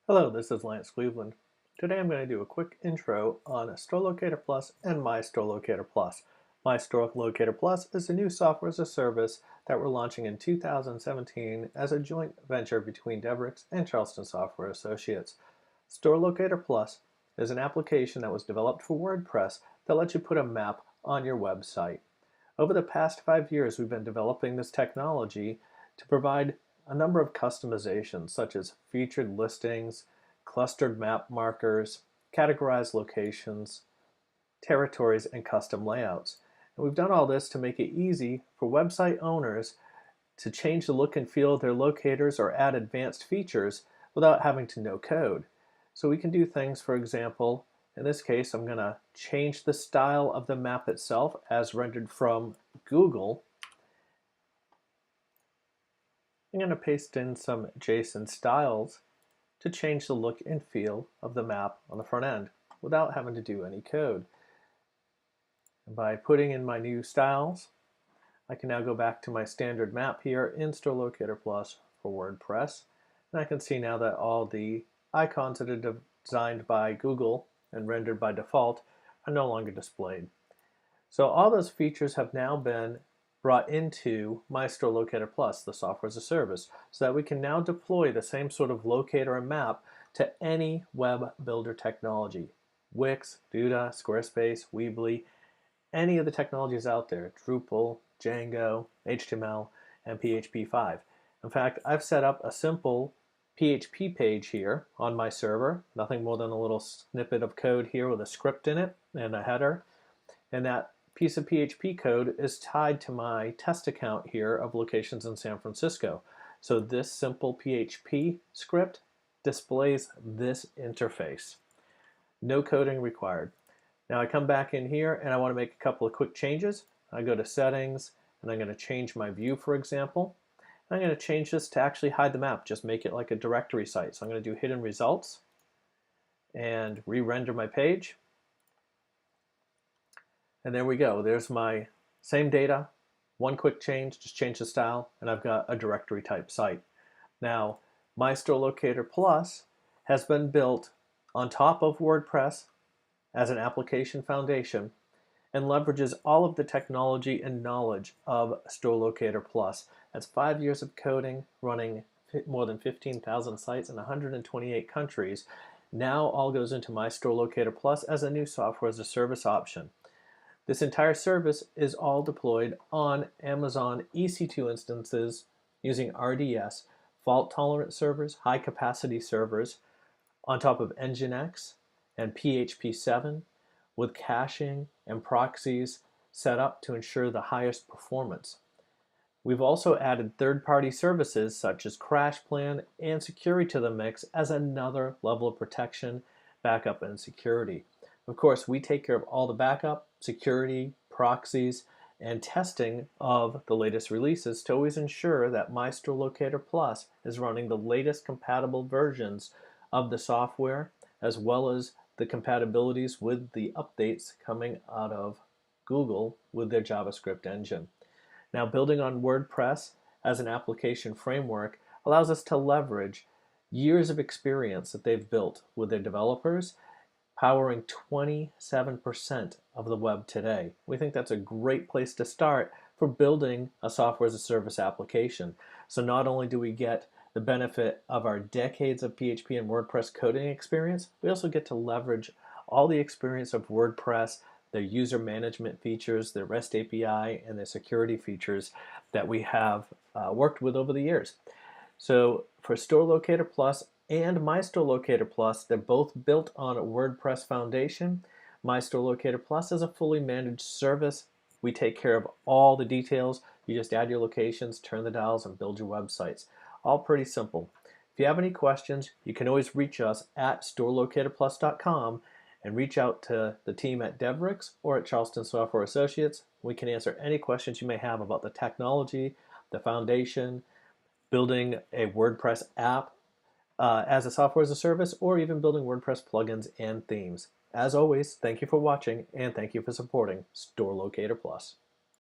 Hello, this is Lance Cleveland. Today I'm going to do a quick intro on Store Locator Plus and My Store Locator Plus. My Store Locator Plus is a new software as a service that we're launching in 2017 as a joint venture between Devrix and Charleston Software Associates. Store Locator Plus is an application that was developed for WordPress that lets you put a map on your website. Over the past 5 years, we've been developing this technology to provide a number of customizations such as featured listings, clustered map markers, categorized locations, territories, and custom layouts. And we've done all this to make it easy for website owners to change the look and feel of their locators or add advanced features without having to know code. So we can do things, for example, in this case, I'm going to change the style of the map itself as rendered from Google. I'm going to paste in some JSON styles to change the look and feel of the map on the front end without having to do any code. And by putting in my new styles, I can now go back to my standard map here in Store Locator Plus for WordPress. And I can see now that all the icons that are designed by Google and rendered by default are no longer displayed. So all those features have now been brought into My Store Locator Plus, the software as a service, so that we can now deploy the same sort of locator and map to any web builder technology. Wix, Duda, Squarespace, Weebly, any of the technologies out there, Drupal, Django, HTML, and PHP 5. In fact, I've set up a simple PHP page here on my server, nothing more than a little snippet of code here with a script in it and a header. And that piece of PHP code is tied to my test account here of locations in San Francisco. So this simple PHP script displays this interface. No coding required. Now I come back in here and I want to make a couple of quick changes. I go to settings and I'm going to change my view, for example. I'm going to change this to actually hide the map, just make it like a directory site. So I'm going to do hidden results and re-render my page. And there we go. There's my same data, one quick change, just change the style, and I've got a directory type site. Now, My Store Locator Plus has been built on top of WordPress as an application foundation and leverages all of the technology and knowledge of Store Locator Plus. That's 5 years of coding, running more than 15,000 sites in 128 countries. Now all goes into My Store Locator Plus as a new software as a service option. This entire service is all deployed on Amazon EC2 instances using RDS, fault-tolerant servers, high-capacity servers, on top of Nginx and PHP 7, with caching and proxies set up to ensure the highest performance. We've also added third-party services such as CrashPlan and security to the mix as another level of protection, backup, and security. Of course, we take care of all the backup, security, proxies, and testing of the latest releases to always ensure that My Store Locator Plus is running the latest compatible versions of the software, as well as the compatibilities with the updates coming out of Google with their JavaScript engine. Now, building on WordPress as an application framework allows us to leverage years of experience that they've built with their developers, powering 27% of the web today. We think that's a great place to start for building a software as a service application. So not only do we get the benefit of our decades of PHP and WordPress coding experience, we also get to leverage all the experience of WordPress, their user management features, their REST API, and their security features that we have worked with over the years. So for Store Locator Plus and My Store Locator Plus, they're both built on a WordPress foundation. My Store Locator Plus is a fully managed service. We take care of all the details. You just add your locations, turn the dials, and build your websites. All pretty simple. If you have any questions, you can always reach us at storelocatorplus.com and reach out to the team at Devrix or at Charleston Software Associates. We can answer any questions you may have about the technology, the foundation, building a WordPress app as a software as a service, or even building WordPress plugins and themes. As always, thank you for watching and thank you for supporting Store Locator Plus.